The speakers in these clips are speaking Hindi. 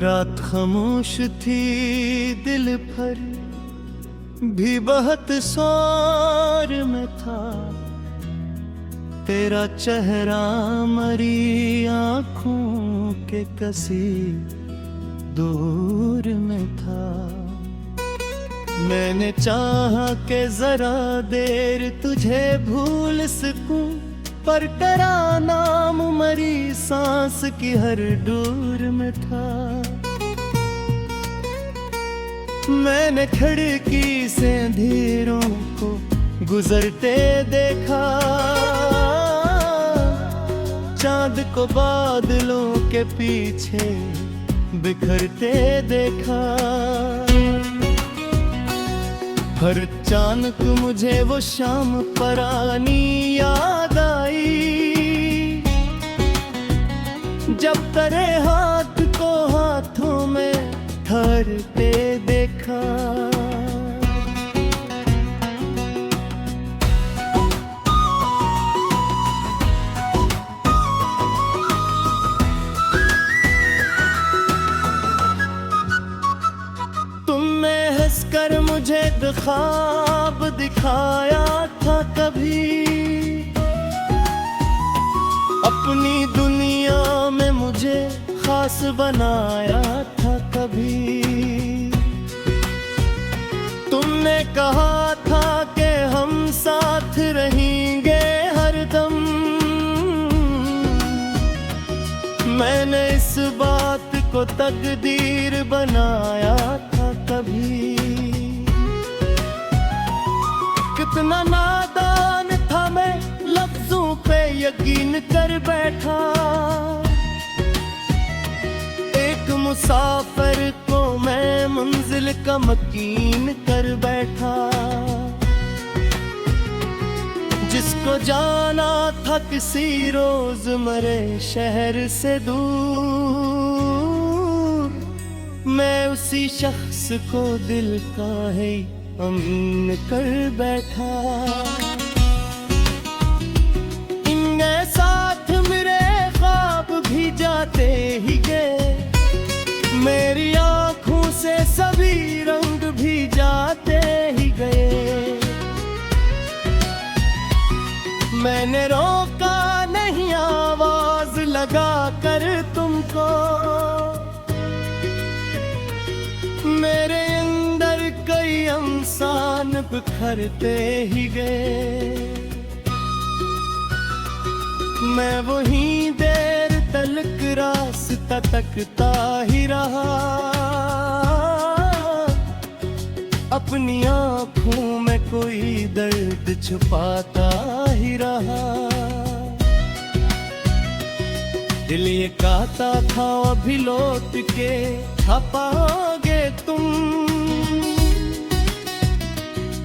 रात खामोश थी, दिल भर भी बहुत शोर में था। तेरा चेहरा मरी आँखों के कसी दूर में था। मैंने चाहा कि जरा देर तुझे भूल सकूं, पर तेरा नाम मरी सांस की हर डोर में था। मैंने खिड़की से अंधेरों को गुजरते देखा, चांद को बादलों के पीछे बिखरते देखा। हर अचानक मुझे वो शाम परानी याद आई, जब तेरे हाथ को हाथों में धरते देखा। तुमने हंसकर मुझे ख्वाब दिखाया था कभी, अपनी दुनिया में मुझे खास बनाया था कभी। तुमने कहा था कि हम साथ रहेंगे हरदम, मैंने इस बात को तकदीर बनाया था कभी। कितना नादान था मैं, लफ्जों पे यकीन कर बैठा। एक मुसाफिर को मैं मंजिल का मकीन कर बैठा, जिसको जाना था किसी रोजमर्रे शहर से दूर। मैं उसी शख्स को दिल का है अमीन कर बैठा। इनके साथ मेरे ख्वाब भी जाते ही गए, मेरी आँखों से सभी रंग भी जाते ही गए। मैंने रोका नहीं आवाज लगा कर तुमको, मेरे अंदर कई इंसान बिखरते ही गए। मैं वहीं देर तलक रास्ता तकता ही रहा, अपनी आँखों में कोई दर्द छुपाता ही रहा। दिल ये कहता था अभी लौट के आ पाओगे तुम,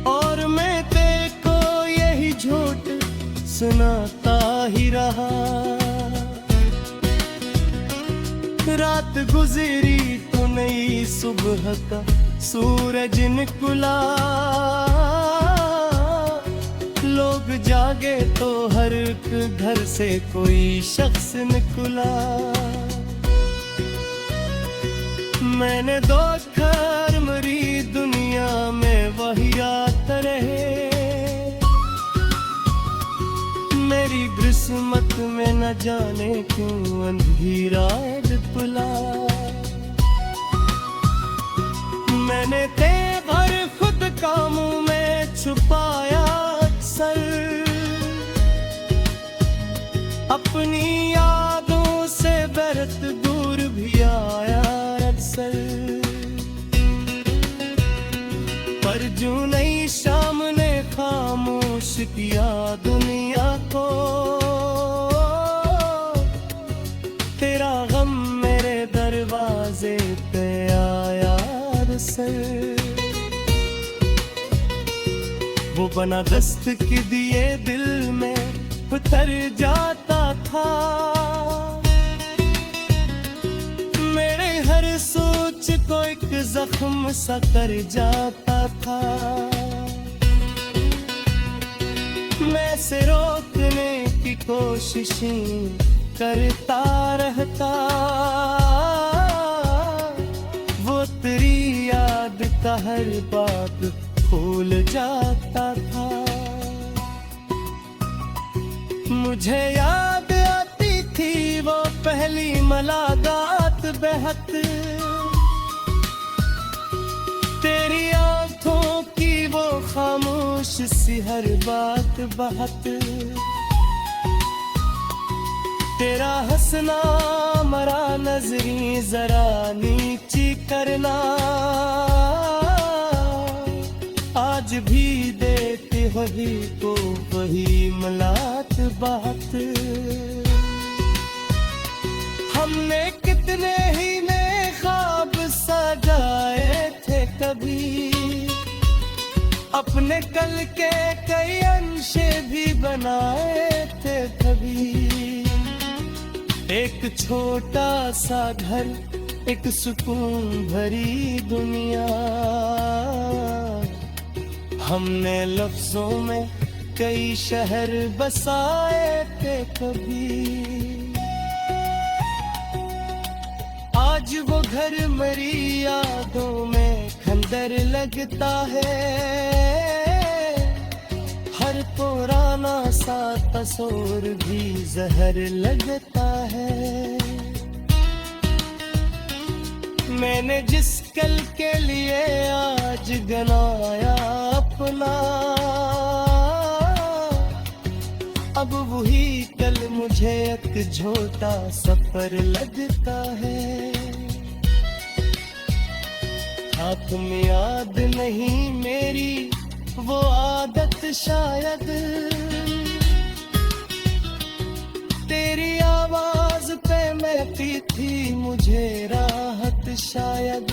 और मैं तेको यही झूठ सुनाता ही रहा। रात गुजरी तो नई सुबह का सूरज निकला, लोग जागे तो हर एक घर से कोई शख्स निकला। मैंने दो घर मरी दुनिया में वही रात रहे, मेरी किस्मत में न जाने क्यों अंधेरा तुला। मैंने तेवर खुद कामों में छुपाया अक्सर, अपनी यादों से बरत दूर भी आया अक्सर। पर जो नई शाम ने खामोश किया दुनिया को, तेरा गम मेरे दरवाजे पे आया अक्सर। वो बना दस्तक दिए दिल में उतर जाता था, मेरे हर सोच को एक जख्म सा कर जाता था। मैं से रोकने की कोशिशें करता रहता, का हर बात भूल जाता था। मुझे याद आती थी वो पहली मुलाकात बेहद, तेरी आंखों की वो खामोश सी हर बात बात, तेरा हंसना मरा नजरी जरा नीची करना, आज भी देते वही को वही मलात बात। हमने कितने ही नए ख्वाब सजाए थे कभी, अपने कल के कई अंशे भी बनाए थे कभी। एक छोटा सा घर, एक सुकून भरी दुनिया, हमने लफ्जों में कई शहर बसाए थे कभी। आज वो घर मेरी यादों में खंडर लगता है, हर पुराना सा तस्वीर भी जहर लगता है। मैंने जिस कल के लिए आज गनाया अपना, अब वही कल मुझे एक झोटा सफर लगता है। हाथ में याद नहीं मेरी वो आदत शायद, तेरी आवाज पे महती थी मुझे राहत शायद।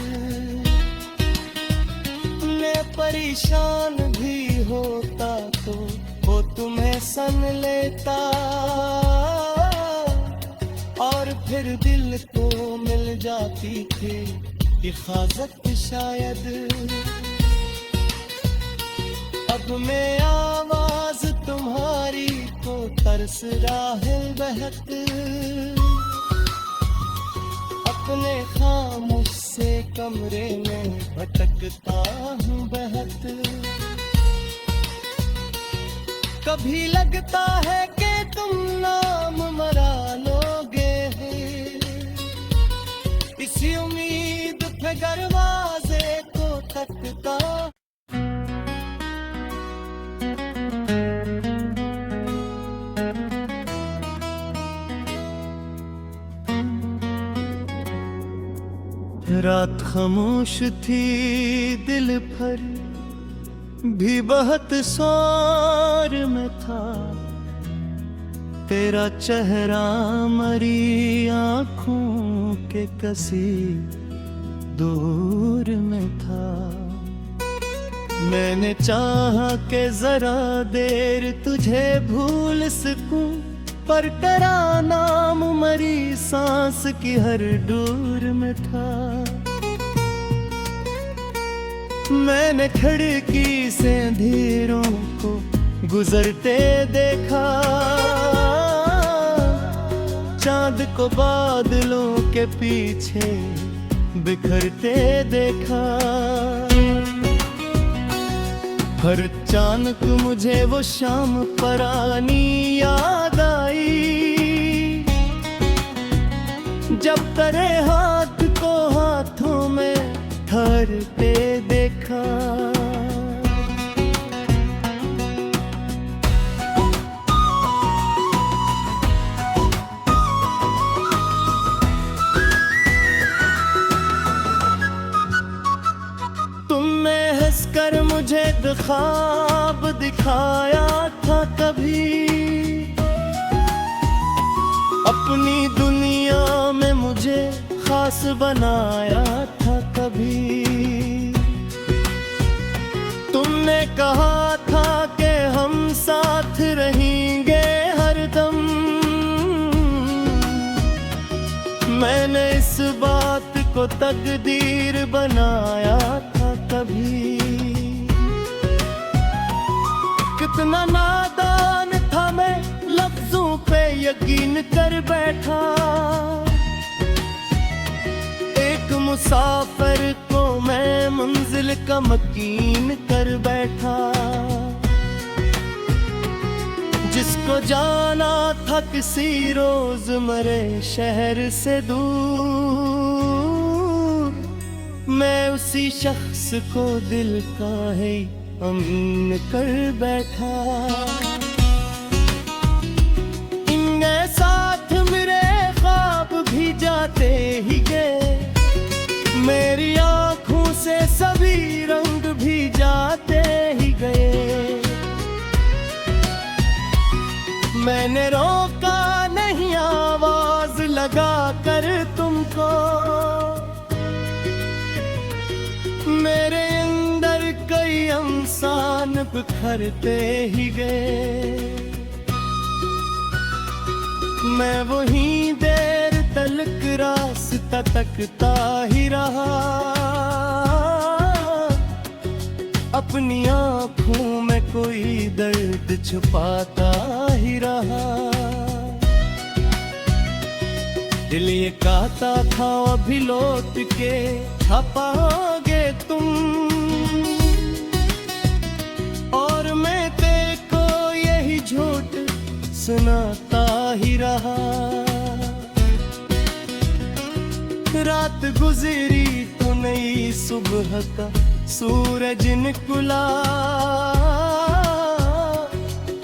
मैं परेशान भी होता तो वो तुम्हें सन लेता, और फिर दिल को मिल जाती थी हिफाजत शायद। अब मैं आवाज तुम्हारी को तरस राहिल बहक, अपने खामोश से कमरे में भटकता हूँ बहक। कभी लगता है कि तुम नाम मरा लोगे, इसी उम्मीद पे दरवाजे को तकता। रात खामोश थी, दिल भर भी बहुत शोर में था, तेरा चेहरा मरी आँखों के कसी दूर में था। मैंने चाहा कि जरा देर तुझे भूल सकूं, पर तेरा नाम मरी सांस की हर डोर में था। मैंने खिड़की से अंधेरों को गुजरते देखा, चांद को बादलों के पीछे बिखरते देखा। हर अचानक मुझे वो शाम परानी याद आई, जब तेरे हाथ को हाथों में धरते देखा। तुमने हंसकर मुझे ख्वाब दिखाया था कभी, अपनी दुनिया में मुझे खास बनाया था कभी। तुमने कहा था कि हम साथ रहेंगे हरदम, मैंने इस बात को तकदीर बनाया था कभी। कितना नादान था मैं, लफ्जों पे यकीन कर बैठा। एक मुसाफिर को मैं मंजिल का मकीन कर बैठा। जिसको जाना था किसी रोज मरे शहर से दूर, मैं उसी शख्स को दिल का है अमीन कर बैठा। इनके साथ मेरे ख्वाब भी जाते ही गए, मेरी आंखों से सभी रंग भी जाते ही गए। मैंने रोका नहीं आवाज लगा कर तुमको, मेरे अंदर कई इंसान बिखरते ही गए। मैं वहीं देर तलक रास्ता तकता ही रहा, अपनी आँखों में कोई दर्द छुपाता ही रहा। दिल ये कहता था अभी लौट के आ पाओगे तुम, और मैं तेको यही झूठ सुनाता ही रहा। रात गुजरी तो नई सुबह का सूरज निकला,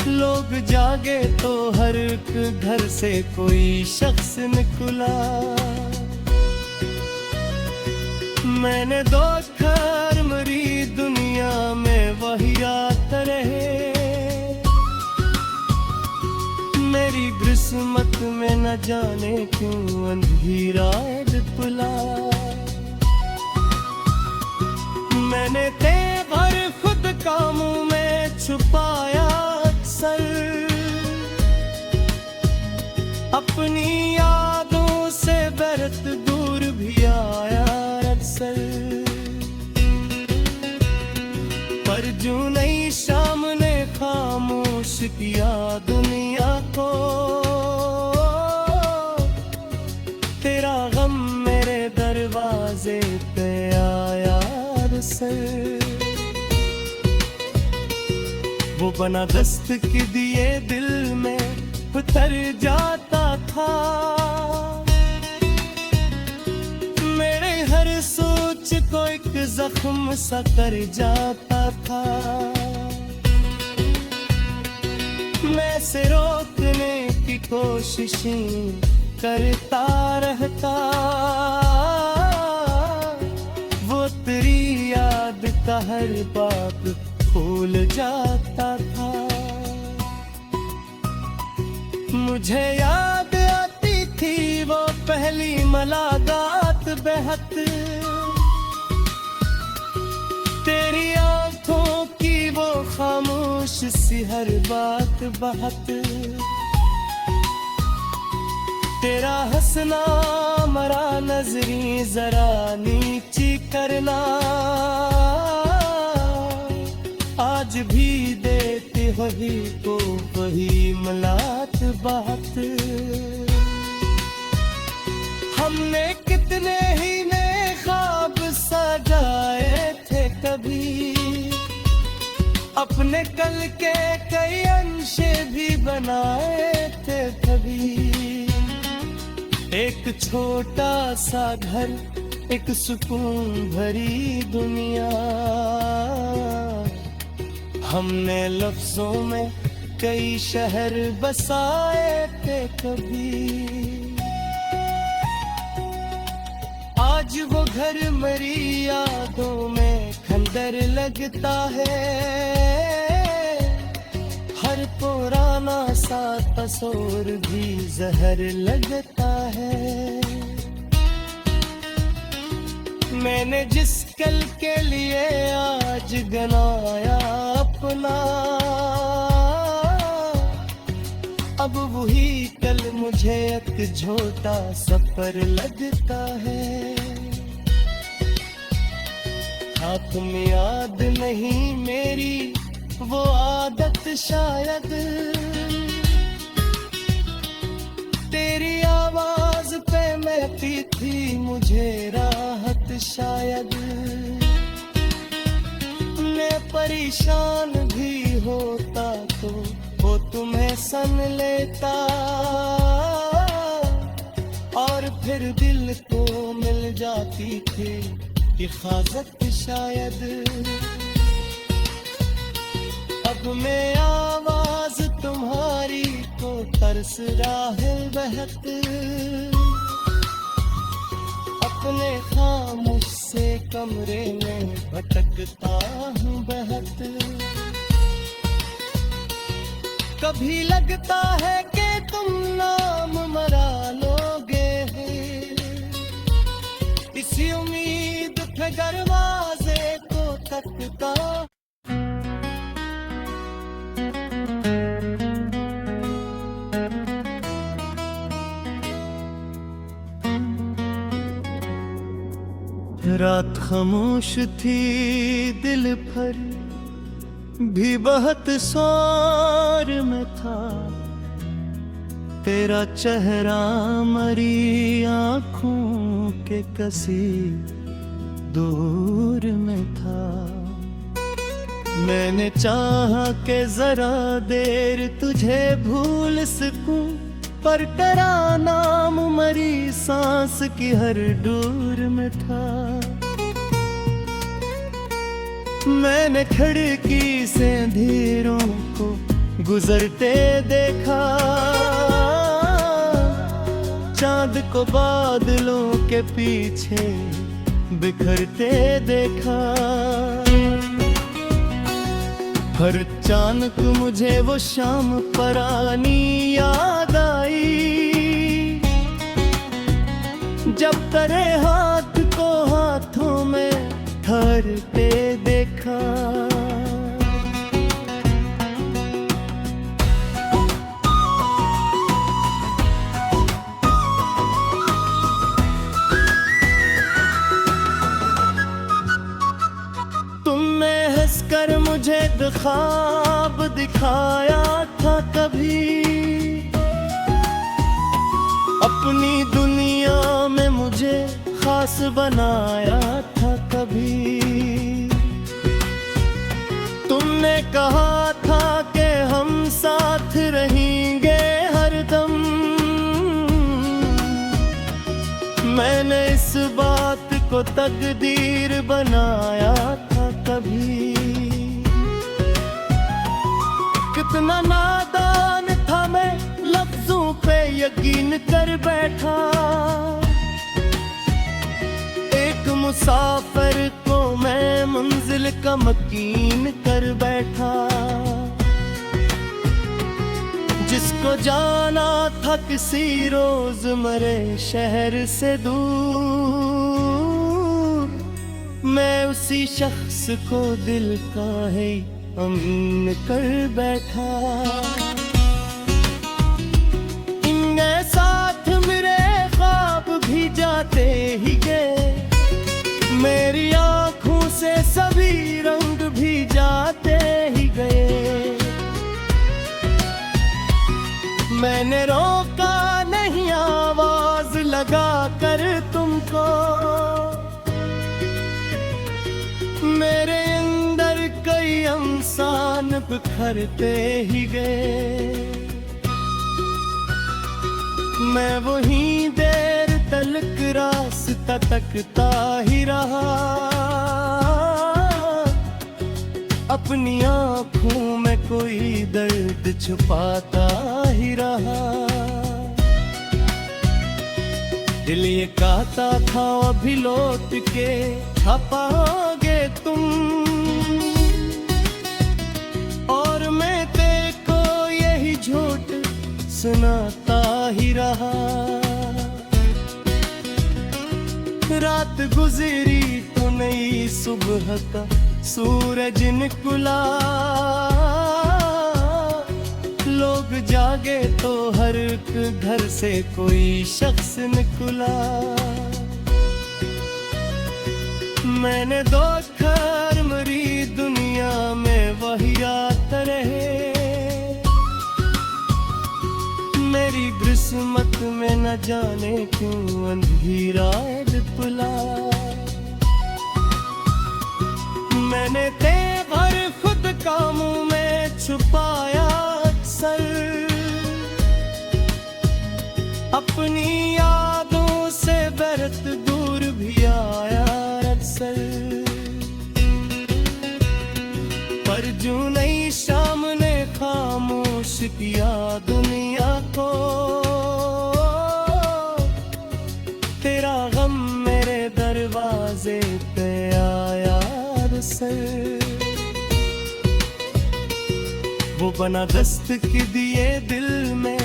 लोग जागे तो हर एक घर से कोई शख्स निकला। मैंने दो घर मरी दुनिया में वही रात रहे, मेरी किस्मत में न जाने क्यों अंधेरा पिला। मैंने तेवर खुद कामों में छुपाया अक्सर, अपनी यादों से बरत दूर भी आया अक्सर। पर जो नई शाम ने खामोश किया दुनिया को, तेरा गम मेरे दरवाजे पे आया अक्सर। वो बना दस्तक दिए दिल में उतर जाता था, मेरे हर सोच को एक जख्म सा कर जाता था। मैं से रोकने की कोशिशें करता रहता, वो तेरी याद का हर बात भूल जाता था। मुझे याद आती थी वो पहली मुलाकात बेहद, तेरी आंखों की वो खामोश सी हर बात बहत, तेरा हंसना मरा नजरी जरा नीची करना, आज भी देते वही को वही मलात बात। हमने कितने ही ने ख्वाब सजाए थे कभी, अपने कल के कई अंशे भी बनाए थे कभी। एक छोटा सा घर, एक सुकून भरी दुनिया, हमने लफ्जों में कई शहर बसाए थे कभी। आज वो घर मेरी यादों में खंडर लगता है, हर पुराना सा तस्वीर भी जहर लगता है। मैंने जिस कल के लिए आज गनाया अपना, अब वही कल मुझे एक झोटा सफर लगता है। हाथ में याद नहीं मेरी वो आदत शायद, तेरी आवाज पे महती थी मुझे राहत शायद मैं परेशान भी होता तो वो तुम्हें सन लेता, और फिर दिल को मिल जाती थी हिफाजत शायद। अब मैं आवाज तुम्हारी को तरस राहिल बहक, अपने खामोश से कमरे में भटकता हूँ बहक। कभी लगता है कि तुम नाम मरा लोगे, इसी उम्मीद पे दरवाजे को तकता। रात खामोश थी, दिल भर भी बहुत शोर में था, तेरा चेहरा मरी आँखों के कसी दूर में था। मैंने चाहा कि जरा देर तुझे भूल सकूं, पर तेरा नाम मरी सांस की हर डोर में था। मैंने खिड़की से अंधेरों को गुजरते देखा, चांद को बादलों के पीछे बिखरते देखा। हर अचानक मुझे वो शाम परानी याद आई, जब तेरे हाथ को हाथों में धरते देखा। तुमने हंसकर मुझे ख्वाब दिखाया था कभी, अपनी दुनिया में मुझे खास बनाया था कभी। तुमने कहा था कि हम साथ रहेंगे हरदम, मैंने इस बात को तकदीर बनाया था कभी। कितना नादान था मैं, लफ्जों पे यकीन कर बैठा, एक मुसाफिर को मैं मंजिल का मकीन कर बैठा। जिसको जाना था किसी रोज मरे शहर से दूर, मैं उसी शख्स को दिल का है अमीन कर बैठा। इनके साथ मेरे ख्वाब भी जाते ही गए, मेरी आँखों से सभी रंग भी जाते ही गए। मैंने रोका नहीं आवाज लगा कर तुमको, मेरे अंदर कई इंसान बिखरते ही गए। मैं वहीं देर तलक रास्ता तकता ही रहा, अपनी आँखों में कोई दर्द छुपाता ही रहा। दिल ये कहता था अभी लौट के आ पाओगे तुम, और मैं तेको यही झूठ सुनाता ही रहा। रात गुजरी तो नई सुबह का सूरज निकला, लोग जागे तो हर एक घर से कोई शख्स निकला। मैंने देखकर मरी दुनिया में वही रात रहे, मेरी किस्मत में न जाने क्यों अंधेरा लिपला। मैंने तेवर खुद कामों में छुपाया अक्सर, अपनी यादों से बरत दूर भी आया अक्सर। पर जो नई शाम ने खामोश किया दुनिया को, तेरा गम मेरे दरवाजे पे आया अक्सर। वो बना दस्तक दिए दिल में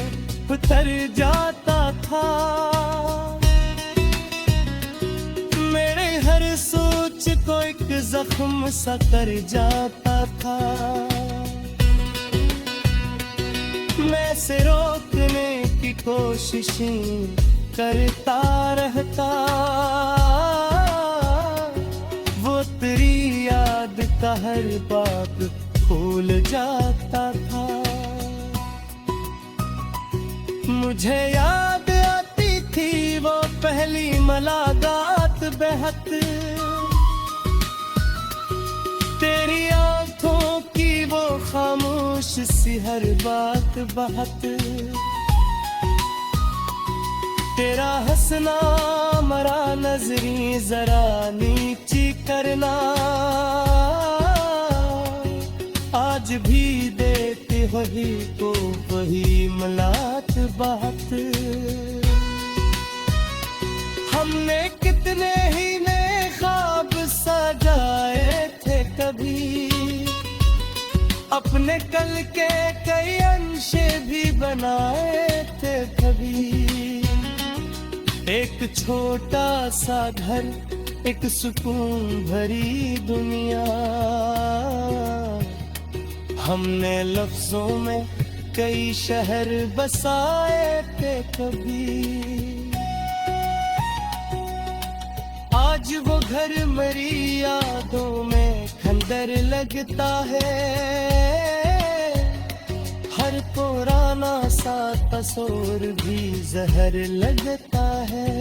उतर जाता था, मेरे हर सोच को एक जख्म सा कर जाता था। मैं से रोकने की कोशिशें करता रहता, वो तेरी याद का हर बात भूल जाता था। मुझे याद आती थी वो पहली मुलाकात बेहद, तेरी आंखों की वो खामोश सी हर बात बात, तेरा हंसना मरा नजरी जरा नीची करना, आज भी देते वही को वही मलात बात। हमने कितने ही नए ख्वाब सजाए थे कभी, अपने कल के कई अंशे भी बनाए थे कभी। एक छोटा सा घर, एक सुकून भरी दुनिया, हमने लफ्जों में कई शहर बसाए थे कभी। आज वो घर मेरी यादों में खंडर लगता है, हर पुराना सा तस्वीर भी जहर लगता है।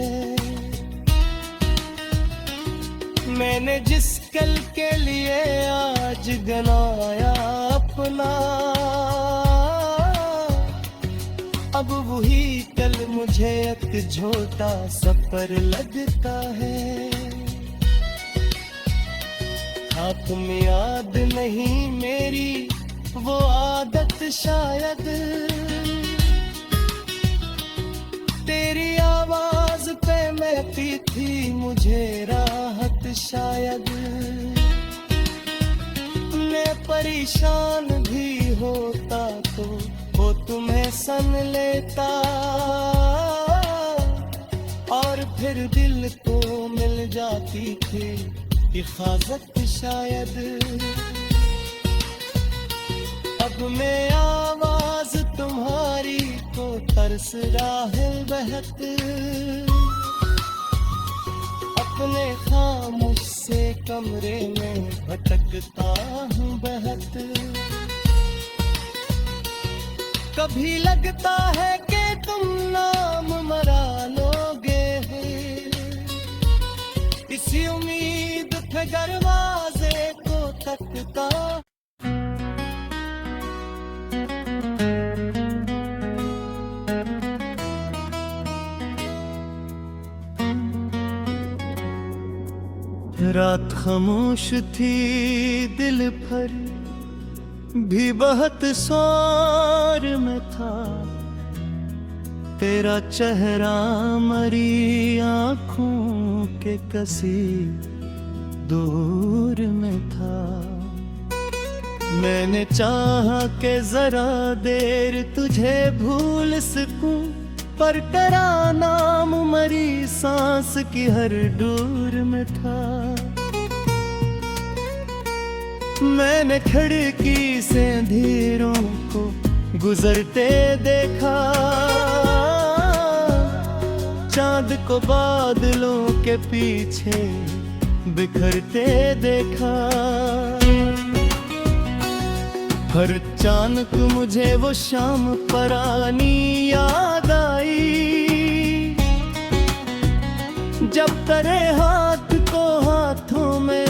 मैंने जिस कल के लिए आज गनाया अपना, अब वही कल मुझे एक झोटा सफर लगता है। हाँ तुम याद नहीं मेरी वो आदत शायद, तेरी आवाज पे महती थी मुझे राहत शायद। मैं परेशान भी होता तो वो तुम्हें सन लेता, और फिर दिल को मिल जाती थी हिफाजत शायद। अब मैं आवाज तुम्हारी को तरस राहिल बहत, अपने खामोश से कमरे में भटकता हूँ बहत। कभी लगता है कि तुम नाम मरा लोगे, इसी उम्मीद पे दरवाजे को तकता। रात खामोश थी, दिल भर भी बहुत शोर में था, तेरा चेहरा मरी आँखों के कसी दूर में था। मैंने चाहा कि जरा देर तुझे भूल सकूं, पर तेरा नाम मरी सांस की हर डोर में था। मैंने खिड़की से अंधेरों को गुजरते देखा, चांद को बादलों के पीछे बिखरते देखा। हर अचानक मुझे वो शाम पुरानी याद आई, जब तेरे हाथ को हाथों में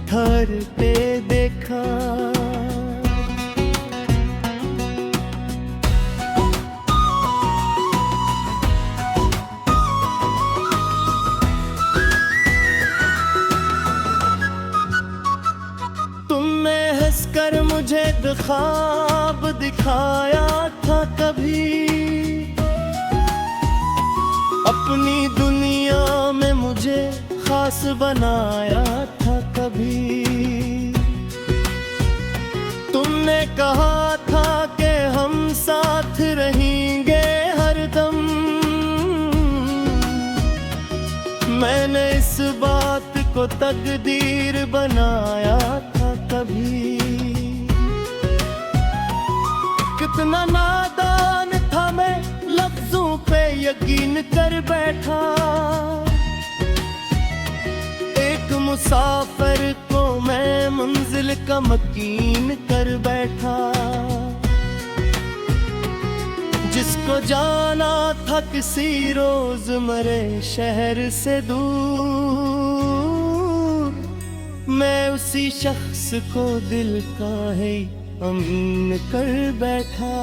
था करते देखा। तुमने हंसकर मुझे ख्वाब दिखाया था कभी, अपनी दुनिया में मुझे खास बनाया था कभी। तुमने कहा था कि हम साथ रहेंगे हरदम, मैंने इस बात को तकदीर बनाया था कभी। कितना नादान था मैं, लफ्जों पे यकीन कर बैठा। एक मुसाफिर को मैं मंजिल का मकीन कर बैठा। जिसको जाना था किसी रोजमर्रे शहर से दूर, मैं उसी शख्स को दिल का है अमीन कर बैठा।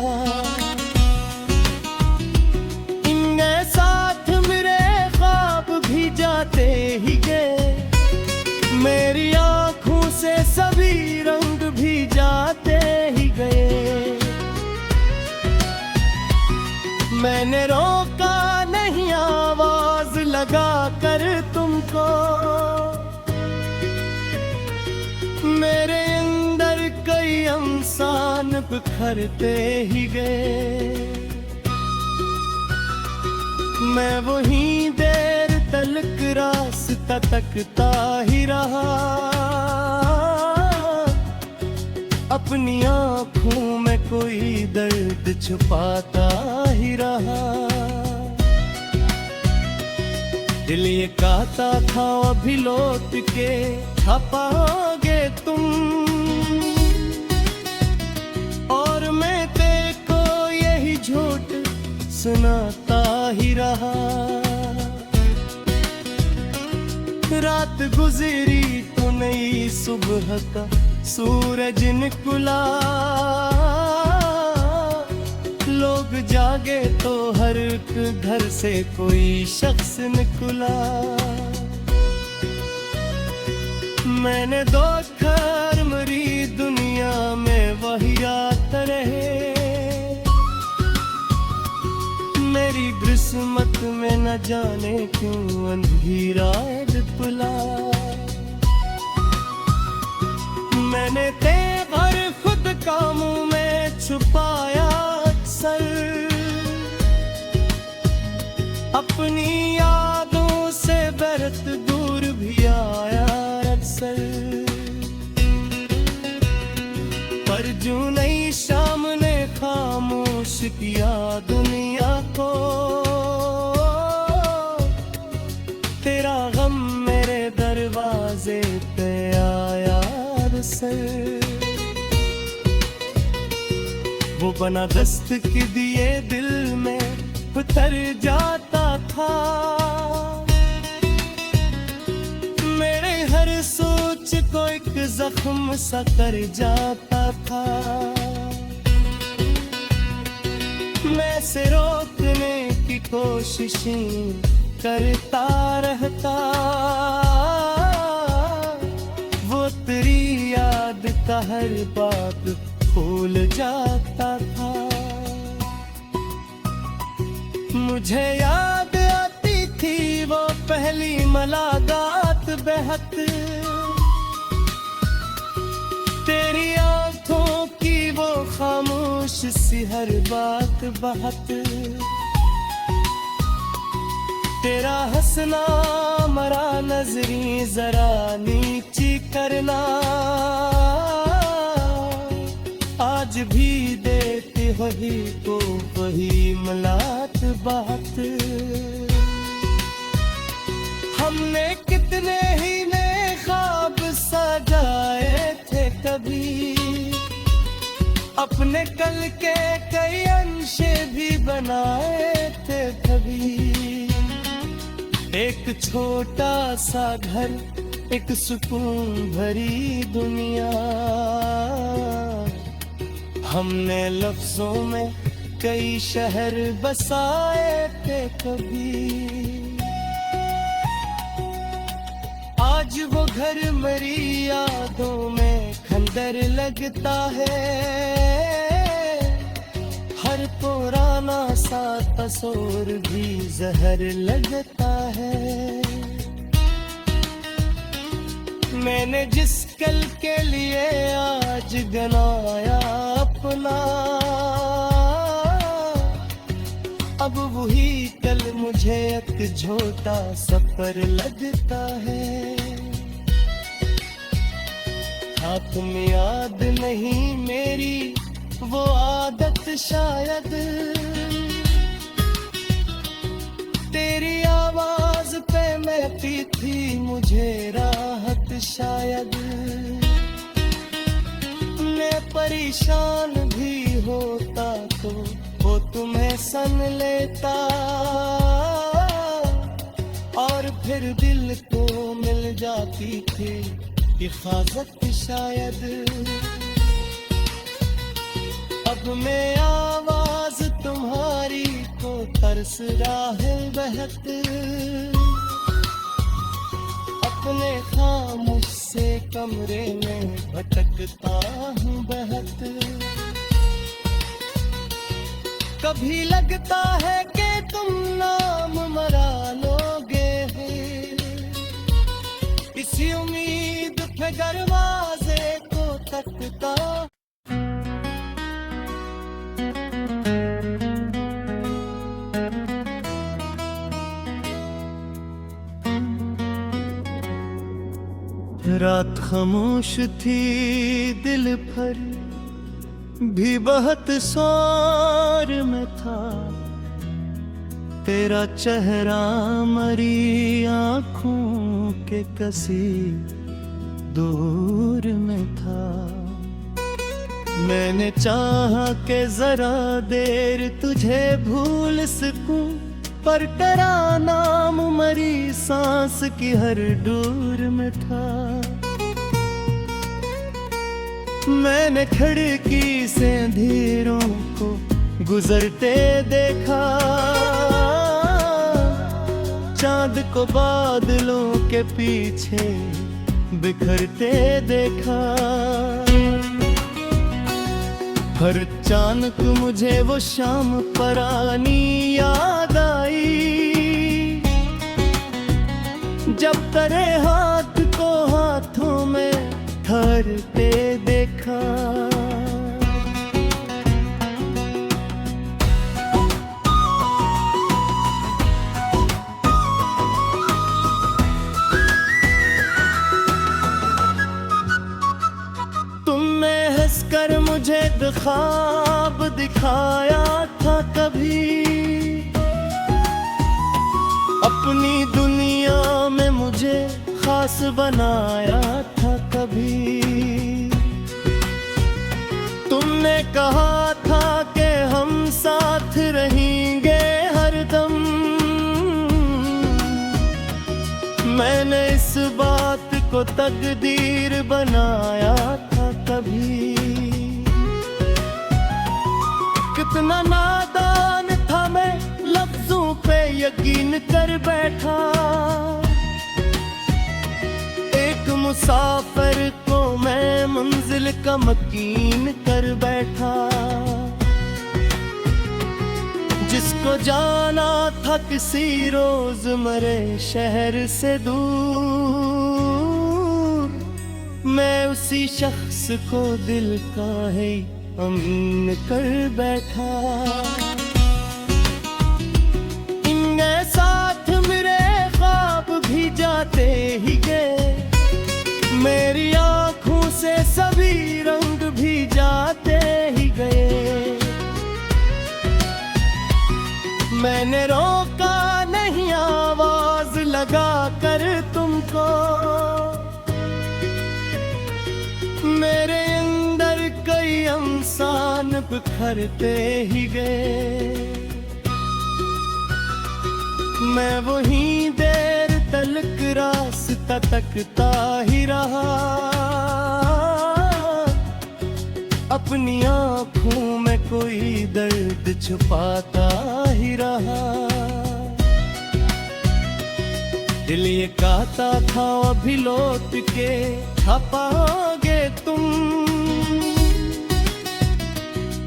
इनके साथ मेरे ख्वाब भी जाते ही गए, मेरी आँखों से सभी रंग भी जाते ही गए। मैंने रोका नहीं आवाज लगा कर तुमको, मेरे अंदर कई इंसान बिखरते ही गए। मैं वहीं देर तलक रास्ता तकता ही रहा, अपनी आँखों में कोई दर्द छुपाता ही रहा। दिल ये कहता था अभी लौट के आ पाओगे तुम, और मैं तेको यही झूठ सुनाता ही रहा। रात गुजरी तो नई सुबह का सूरज निकला, लोग जागे तो हर एक घर से कोई शख्स निकला। मैंने दो घर मरी दुनिया में वही रात रहे, मेरी किस्मत में न जाने क्यों अंधेरा खुला। मैंने तेवर खुद कामों में छुपाया अक्सर, अपनी यादों से बरत दूर भी आया अक्सर। पर जो नई शाम ने खामोश किया दुनिया को, तेरा गम मेरे दरवाजे पे आया अक्सर। वो बना दस्तक दिए दिल में उतर जाता था, मेरे हर सोच को एक जख्म सा कर जाता था। मैं से रोकने की कोशिशें करता रहता, वो तेरी याद का हर बात भूल जाता था। मुझे याद आती थी वो पहली मुलाकात बेहद, तेरी आंखों की वो खामोश सी हर बात बहत। तेरा हंसना मरा नजरी जरा नीची करना, आज भी देते वही को वही मलात बात। हमने कितने ही नए ख्वाब सजाए थे कभी, अपने कल के कई अंशे भी बनाए थे कभी। एक छोटा सा घर एक सुकून भरी दुनिया। हमने लफ्जों में कई शहर बसाए थे कभी, आज वो घर मेरी यादों में खंडर लगता है। हर पुराना सा तस्वीर भी जहर लगता है। मैंने जिस कल के लिए आज गनाया अपना, अब वही कल मुझे एक झोटा सफर लगता है। हाँ तुम याद नहीं मेरी वो आदत शायद, तेरी आवाज पे महती थी मुझे राहत शायद। मैं परेशान भी होता तो वो तुम्हें सन लेता, और फिर दिल को मिल जाती थी हिफाजत शायद। अब मैं आवाज तुम्हारी को तरस राह बहक, अपने खामोश से कमरे में भटकता हूँ बहक। कभी लगता है कि तुम नाम मरा लोगे, इसी उम्मीद पे दरवाजे को तकता। रात खामोश थी, दिल भर भी बहुत शोर में था। तेरा चेहरा मरी आँखों के कसी दूर में था। मैंने चाहा कि जरा देर तुझे भूल सकूं, पर तेरा नाम मरी सांस की हर डोर में था। मैंने खिड़की से अंधेरों को गुजरते देखा, चांद को बादलों के पीछे बिखरते देखा। हर अचानक मुझे वो शाम परानी याद आई, जब तेरे हाथ को हाथों में धरते देखा। तुमने हंसकर मुझे ख्वाब दिखाया था कभी, अपनी दुनिया में मुझे खास बनाया था कभी। तुमने कहा था कि हम साथ रहेंगे हरदम, मैंने इस बात को तकदीर बनाया था कभी। कितना नादान था मैं, लफ्जों पे यकीन कर बैठा। एक मुसाफिर को मैं मंजिल का मकीन कर बैठा, जिसको जाना था किसी रोज मरे शहर से दूर। मैं उसी शख्स को दिल का है अमीन कर बैठा। इनके साथ मेरे ख्वाब भी जाते ही गए, मेरी आँखों से सभी रंग भी जाते ही गए। मैंने रोका नहीं आवाज लगा कर तुमको, मेरे अंदर कई इंसान बिखरते ही गए। मैं वही देर तलक रास्ता तकता ही रहा, अपनी आँखों में कोई दर्द छुपाता ही रहा। दिल ये कहता था अभी लौट के आ पाओगे तुम,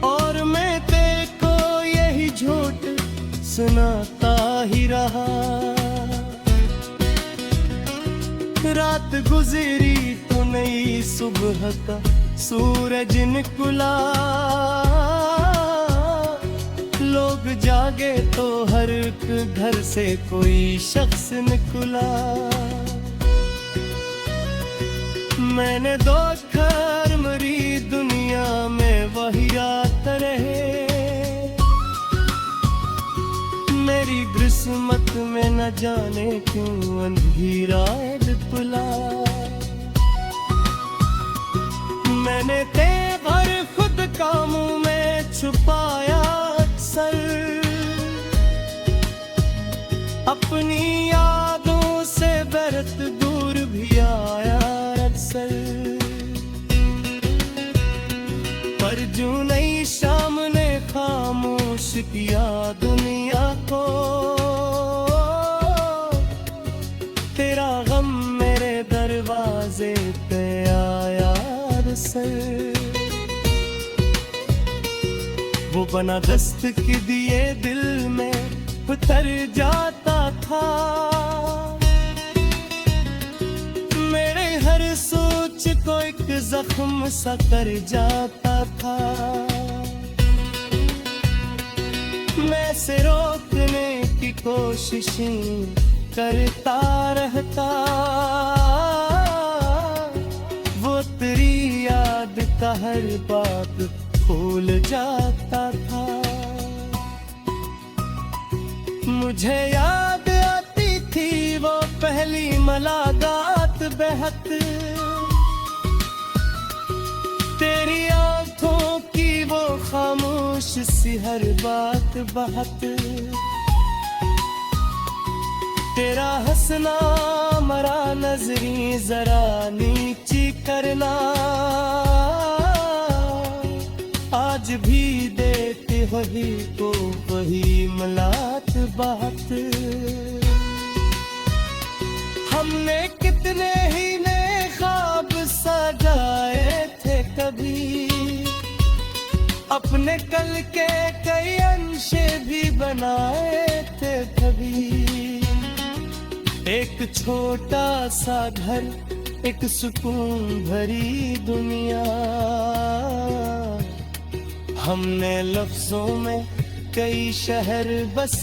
और मैं तेरे को यही झूठ सुनाता ही रहा। रात गुजरी तो नई सुबह का सूरज निकला, लोग जागे तो हर एक घर से कोई शख्स निकला। मैंने देखा मरी दुनिया में वही रात रहे, मेरी किस्मत में न जाने क्यों अंधेरा लिपला। मैंने तेवर खुद कामों में छुपाया अक्सर, अपनी यादों से बरत दूर भी आया अक्सर। पर जो नई शाम ने खामोश किया दुनिया को, तेरा गम मेरे दरवाजे पे आया अक्सर। वो बना दस्तक दिए दिल में उतर जाता था, मेरे हर सोच को एक जख्म सा कर जाता था। मैं से रोकने की कोशिशें करता रहता, वो तेरी याद का हर बात भूल जाता था। मुझे याद आती थी वो पहली मुलाकात बेहद, तेरी आंखों की वो खामोश सी हर बात बात, तेरा हंसना मरा नजरी जरा नीची करना, आज भी देते वही को वही मलात बात। हमने कितने ही नए ख्वाब सजाए थे कभी, अपने कल के कई अंशे भी बनाए थे कभी। एक छोटा सा घर, एक सुकून भरी दुनिया, हमने लफ्जों में कई शहर बस